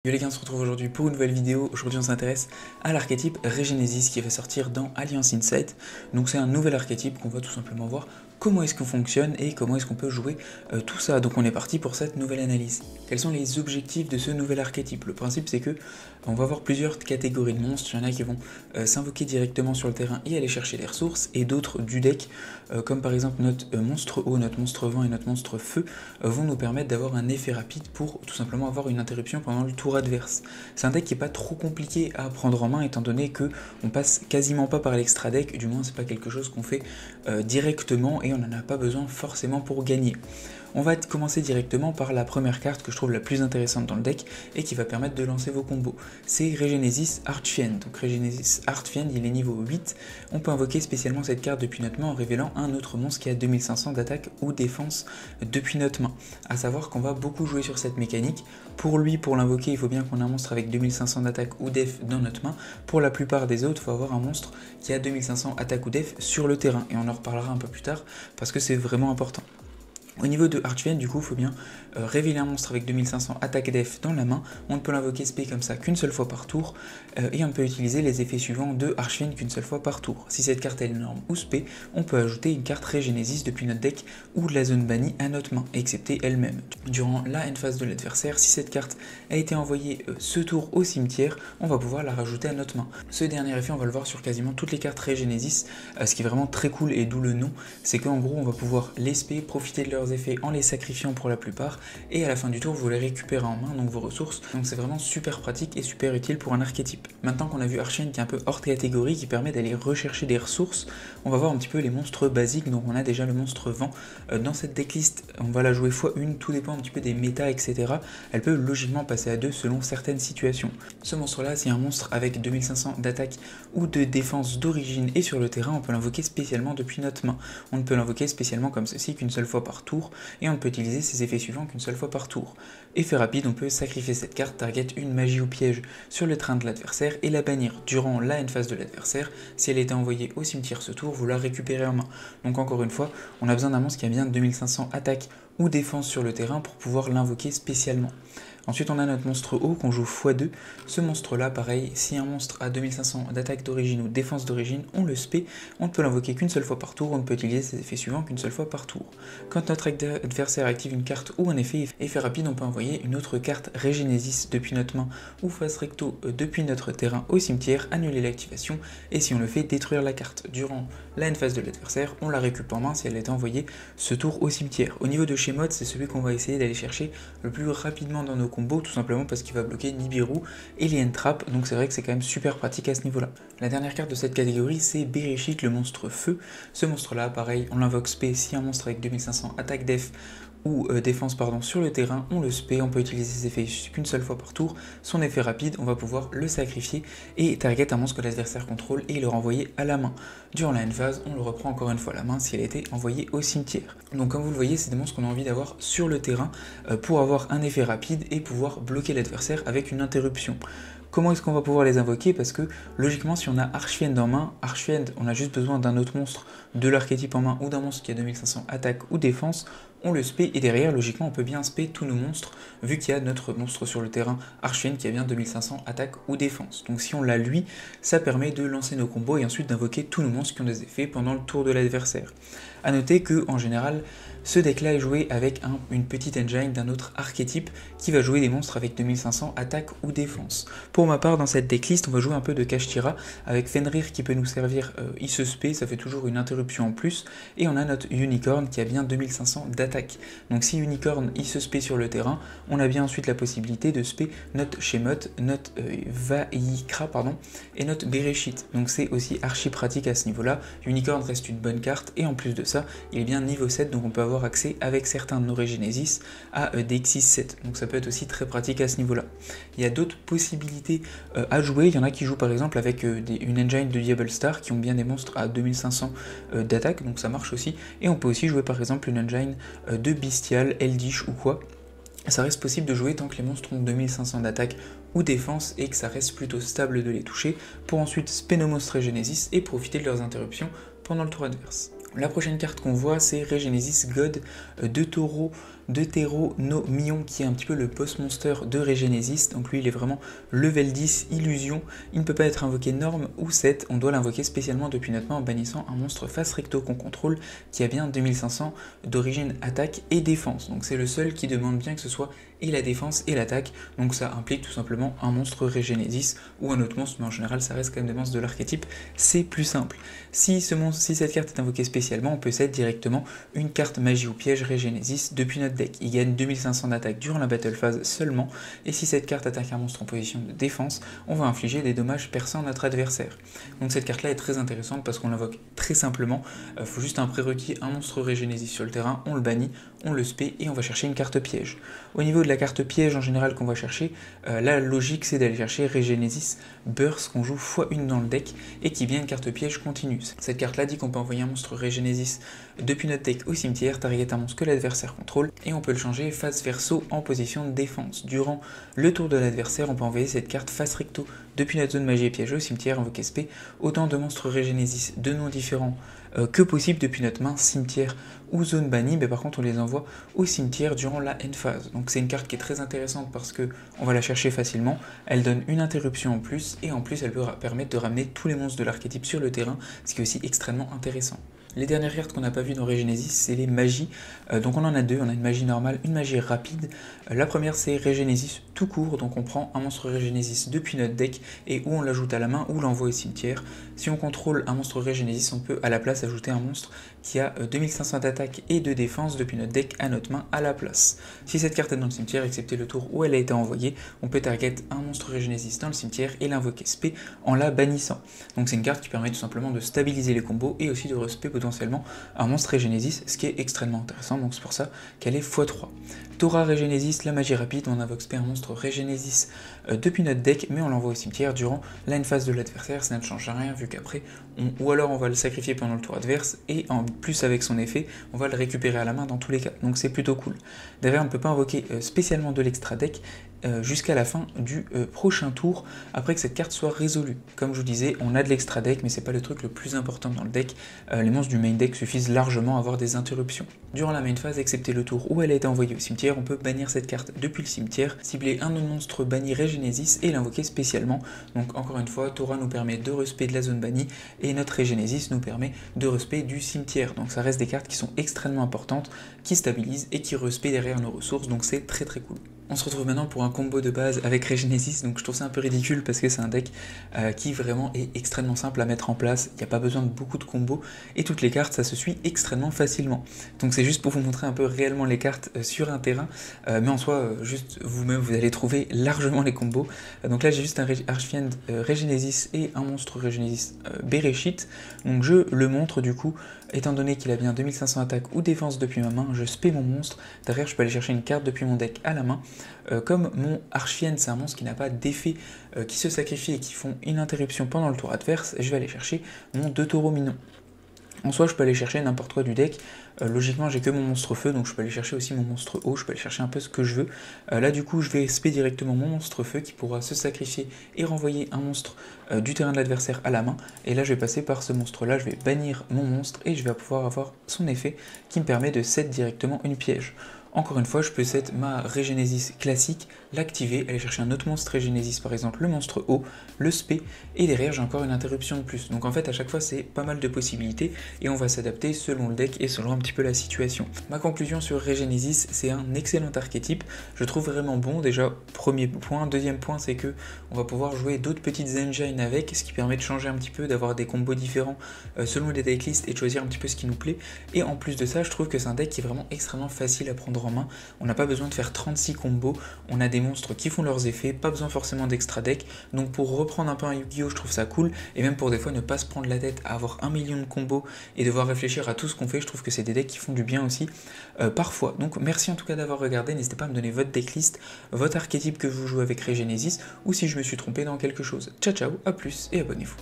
Yo les gars, on se retrouve aujourd'hui pour une nouvelle vidéo. Aujourd'hui on s'intéresse à l'archétype Regenesis qui va sortir dans Alliance Insight. Donc c'est un nouvel archétype qu'on va tout simplement voir comment est-ce qu'on fonctionne et comment est-ce qu'on peut jouer tout ça. Donc on est parti pour cette nouvelle analyse. Quels sont les objectifs de ce nouvel archétype? Le principe c'est que on va avoir plusieurs catégories de monstres. Il y en a qui vont s'invoquer directement sur le terrain et aller chercher les ressources, et d'autres du deck, comme par exemple notre monstre eau, notre monstre vent et notre monstre feu, vont nous permettre d'avoir un effet rapide pour tout simplement avoir une interruption pendant le tour adverse. C'est un deck qui n'est pas trop compliqué à prendre en main étant donné que on passe quasiment pas par l'extra deck, du moins c'est pas quelque chose qu'on fait directement et on n'en a pas besoin forcément pour gagner. On va commencer directement par la première carte que je trouve la plus intéressante dans le deck et qui va permettre de lancer vos combos. C'est Regenesis Archfiend. Donc Regenesis Archfiend, il est niveau 8. On peut invoquer spécialement cette carte depuis notre main en révélant un autre monstre qui a 2500 d'attaque ou défense depuis notre main. A savoir qu'on va beaucoup jouer sur cette mécanique. Pour lui, pour l'invoquer, il faut bien qu'on ait un monstre avec 2500 d'attaque ou def dans notre main. Pour la plupart des autres, il faut avoir un monstre qui a 2500 attaque ou def sur le terrain. Et on en reparlera un peu plus tard parce que c'est vraiment important. Au niveau de Archfiend, du coup, il faut bien révéler un monstre avec 2500 attaque def dans la main. On ne peut l'invoquer spé comme ça qu'une seule fois par tour, et on ne peut utiliser les effets suivants de Archfiend qu'une seule fois par tour. Si cette carte est norme ou spé, on peut ajouter une carte Regenesis depuis notre deck ou de la zone bannie à notre main, excepté elle-même. Durant la end phase de l'adversaire, si cette carte a été envoyée ce tour au cimetière, on va pouvoir la rajouter à notre main. Ce dernier effet, on va le voir sur quasiment toutes les cartes Regenesis, ce qui est vraiment très cool et d'où le nom, c'est qu'en gros, on va pouvoir les spé, profiter de leurs effets en les sacrifiant pour la plupart, et à la fin du tour vous les récupérez en main, donc vos ressources. Donc c'est vraiment super pratique et super utile pour un archétype. Maintenant qu'on a vu Archfiend qui est un peu hors catégorie, qui permet d'aller rechercher des ressources, on va voir un petit peu les monstres basiques. Donc on a déjà le monstre vent dans cette decklist, on va la jouer x1, tout dépend un petit peu des méta, etc. Elle peut logiquement passer à 2 selon certaines situations. Ce monstre là, c'est un monstre avec 2500 d'attaque ou de défense d'origine, et sur le terrain on peut l'invoquer spécialement depuis notre main. On ne peut l'invoquer spécialement comme ceci qu'une seule fois par tour, et on ne peut utiliser ses effets suivants qu'une seule fois par tour. Effet rapide, on peut sacrifier cette carte, target une magie ou piège sur le train de l'adversaire et la bannir durant la end phase de l'adversaire. Si elle était envoyée au cimetière ce tour, vous la récupérez en main. Donc encore une fois, on a besoin d'un monstre qui a bien 2500 attaque ou défense sur le terrain pour pouvoir l'invoquer spécialement. Ensuite on a notre monstre haut qu'on joue x2, ce monstre là pareil, si un monstre a 2500 d'attaque d'origine ou défense d'origine, on le spé, on ne peut l'invoquer qu'une seule fois par tour, on ne peut utiliser ses effets suivants qu'une seule fois par tour. Quand notre adversaire active une carte ou un effet rapide, on peut envoyer une autre carte Regenesis depuis notre main ou face recto depuis notre terrain au cimetière, annuler l'activation, et si on le fait, détruire la carte. Durant la end phase de l'adversaire, on la récupère en main si elle est envoyée ce tour au cimetière. Au niveau de chez mode, c'est celui qu'on va essayer d'aller chercher le plus rapidement dans nos combos, tout simplement parce qu'il va bloquer Nibiru et les end traps, donc c'est vrai que c'est quand même super pratique à ce niveau là. La dernière carte de cette catégorie, c'est Bereshit, le monstre feu. Ce monstre là, pareil, on l'invoque spé si un monstre avec 2500 attaque def ou défense sur le terrain, on le spé, on peut utiliser ses effets qu'une seule fois par tour. Son effet rapide, on va pouvoir le sacrifier et target un monstre que l'adversaire contrôle et le renvoyer à la main. Durant la end phase, on le reprend encore une fois à la main si elle a été envoyée au cimetière. Donc comme vous le voyez, c'est des monstres qu'on a envie d'avoir sur le terrain pour avoir un effet rapide et pouvoir bloquer l'adversaire avec une interruption. Comment est-ce qu'on va pouvoir les invoquer? Parce que logiquement, si on a Archfiend en main, Archfiend, on a juste besoin d'un autre monstre de l'archétype en main ou d'un monstre qui a 2500 attaque ou défense, on le spé, et derrière, logiquement, on peut bien spé tous nos monstres, vu qu'il y a notre monstre sur le terrain, Archfiend, qui a bien 2500 attaque ou défense. Donc si on l'a lui, ça permet de lancer nos combos et ensuite d'invoquer tous nos monstres qui ont des effets pendant le tour de l'adversaire. A noter que, en général, ce deck là est joué avec une petite engine d'un autre archétype qui va jouer des monstres avec 2500 attaque ou défense. Pour ma part, dans cette decklist, on va jouer un peu de Kashtira avec Fenrir qui peut nous servir Isse spé, ça fait toujours une interruption en plus, et on a notre Unicorn qui a bien 2500 d'attaque. Donc si Unicorn Isse spé sur le terrain, on a bien ensuite la possibilité de spé notre Shemot, notre Vaikra et notre Bereshit. Donc c'est aussi archi pratique à ce niveau-là. Unicorn reste une bonne carte et en plus de ça, il est bien niveau 7, donc on peut avoir accès avec certains de nos Regenesis à des Xyz 7, donc ça peut être aussi très pratique à ce niveau là. Il y a d'autres possibilités à jouer, il y en a qui jouent par exemple avec une engine de Diablo Star qui ont bien des monstres à 2500 d'attaque, donc ça marche aussi, et on peut aussi jouer par exemple une engine de Bestial, Eldish ou quoi. Ça reste possible de jouer tant que les monstres ont 2500 d'attaque ou défense et que ça reste plutôt stable de les toucher, pour ensuite spé nos monstres Regenesis et profiter de leurs interruptions pendant le tour adverse. La prochaine carte qu'on voit, c'est Regenesis God de Taureau Deutéronomion qui est un petit peu le boss monster de Regenesis. Donc lui il est vraiment level 10, illusion, il ne peut pas être invoqué norme ou 7, on doit l'invoquer spécialement depuis notre main en bannissant un monstre face recto qu'on contrôle qui a bien 2500 d'origine attaque et défense. Donc c'est le seul qui demande bien que ce soit et la défense et l'attaque, donc ça implique tout simplement un monstre Regenesis ou un autre monstre, mais en général ça reste quand même des monstres de l'archétype, c'est plus simple. Si cette carte est invoquée spécialement, on peut set directement une carte magie ou piège Regenesis depuis notre deck. Il gagne 2500 d'attaque durant la battle phase seulement, et si cette carte attaque un monstre en position de défense, on va infliger des dommages perçants à notre adversaire. Donc cette carte là est très intéressante parce qu'on l'invoque très simplement, il faut juste un prérequis, un monstre Regenesis sur le terrain, on le bannit, on le spé et on va chercher une carte piège. Au niveau de la carte piège en général qu'on va chercher, la logique c'est d'aller chercher Regenesis Burst qu'on joue x1 dans le deck et qui vient une carte piège continue. Cette carte là dit qu'on peut envoyer un monstre Regenesis depuis notre deck au cimetière, target un monstre que l'adversaire contrôle et on peut le changer face verso en position de défense. Durant le tour de l'adversaire, on peut envoyer cette carte face recto depuis notre zone magie et piège au cimetière, invoquer spé autant de monstres Regenesis de noms différents que possible depuis notre main, cimetière ou zone bannie, mais par contre on les envoie au cimetière durant la end phase. Donc c'est une carte qui est très intéressante parce que on va la chercher facilement, elle donne une interruption en plus et en plus elle peut permettre de ramener tous les monstres de l'archétype sur le terrain, ce qui est aussi extrêmement intéressant. Les dernières cartes qu'on n'a pas vues dans Regenesis, c'est les magies. Donc on en a deux, on a une magie normale, une magie rapide. La première c'est Regenesis tout court, donc on prend un monstre Regenesis depuis notre deck et où on l'ajoute à la main ou l'envoie au cimetière. Si on contrôle un monstre Regenesis, on peut à la place ajouter un monstre qui a 2500 d'attaque et de défense depuis notre deck à notre main à la place. Si cette carte est dans le cimetière, excepté le tour où elle a été envoyée, on peut target un monstre Regenesis dans le cimetière et l'invoquer spé en la bannissant. Donc c'est une carte qui permet tout simplement de stabiliser les combos et aussi de respect potentiellement un monstre Regenesis, ce qui est extrêmement intéressant, donc c'est pour ça qu'elle est x3. Thora Regenesis, la magie rapide, on invoque spé un monstre Regenesis depuis notre deck, mais on l'envoie au cimetière durant la end phase de l'adversaire, ça ne change rien vu qu'après, ou alors on va le sacrifier pendant le tour adverse, et en plus avec son effet, on va le récupérer à la main dans tous les cas, donc c'est plutôt cool. D'ailleurs on ne peut pas invoquer spécialement de l'extra deck jusqu'à la fin du prochain tour, après que cette carte soit résolue. Comme je vous disais, on a de l'extra deck, mais c'est pas le truc le plus important dans le deck, les monstres du main deck suffisent largement à avoir des interruptions. Durant la main phase, excepté le tour où elle a été envoyée au cimetière, on peut bannir cette carte depuis le cimetière, cibler un autre monstre banni Regenesis et l'invoquer spécialement. Donc encore une fois, Thora nous permet de respect de la zone bannie et notre Regenesis nous permet de respect du cimetière. Donc ça reste des cartes qui sont extrêmement importantes, qui stabilisent et qui respect derrière nos ressources, donc c'est très très cool. On se retrouve maintenant pour un combo de base avec Regenesis, donc je trouve ça un peu ridicule parce que c'est un deck qui vraiment est extrêmement simple à mettre en place, il n'y a pas besoin de beaucoup de combos et toutes les cartes ça se suit extrêmement facilement. Donc c'est juste pour vous montrer un peu réellement les cartes sur un terrain, mais en soi juste vous-même vous allez trouver largement les combos. Donc là j'ai juste un Archfiend Regenesis et un monstre Regenesis Bereshit, donc je le montre du coup, étant donné qu'il a bien 2500 attaques ou défense depuis ma main, je spé mon monstre, derrière je peux aller chercher une carte depuis mon deck à la main. Comme mon Archfiend c'est un monstre qui n'a pas d'effet, qui se sacrifie et qui font une interruption pendant le tour adverse, je vais aller chercher mon Deutéronomion. En soi, je peux aller chercher n'importe quoi du deck. Logiquement, j'ai que mon monstre feu, donc je peux aller chercher aussi mon monstre eau, je peux aller chercher un peu ce que je veux. Là, du coup, je vais spé directement mon monstre feu qui pourra se sacrifier et renvoyer un monstre du terrain de l'adversaire à la main. Et là, je vais passer par ce monstre-là, je vais bannir mon monstre et je vais pouvoir avoir son effet qui me permet de set directement une piège. Encore une fois, je peux set ma Regenesis classique, l'activer, aller chercher un autre monstre Regenesis, par exemple le monstre eau, le spé, et derrière j'ai encore une interruption de plus. Donc en fait à chaque fois c'est pas mal de possibilités et on va s'adapter selon le deck et selon un petit peu la situation. Ma conclusion sur Regenesis, c'est un excellent archétype, je trouve vraiment bon déjà, premier point. Deuxième point c'est que on va pouvoir jouer d'autres petites engines avec, ce qui permet de changer un petit peu, d'avoir des combos différents selon les decklists et de choisir un petit peu ce qui nous plaît. Et en plus de ça, je trouve que c'est un deck qui est vraiment extrêmement facile à prendre en main. On n'a pas besoin de faire 36 combos, on a des monstres qui font leurs effets, pas besoin forcément d'extra deck, donc pour reprendre un peu un Yu-Gi-Oh je trouve ça cool, et même pour des fois ne pas se prendre la tête à avoir 1 million de combos et devoir réfléchir à tout ce qu'on fait, je trouve que c'est des decks qui font du bien aussi parfois. Donc merci en tout cas d'avoir regardé, n'hésitez pas à me donner votre decklist, votre archétype que vous jouez avec Regenesis, ou si je me suis trompé dans quelque chose. Ciao ciao, à plus et abonnez-vous.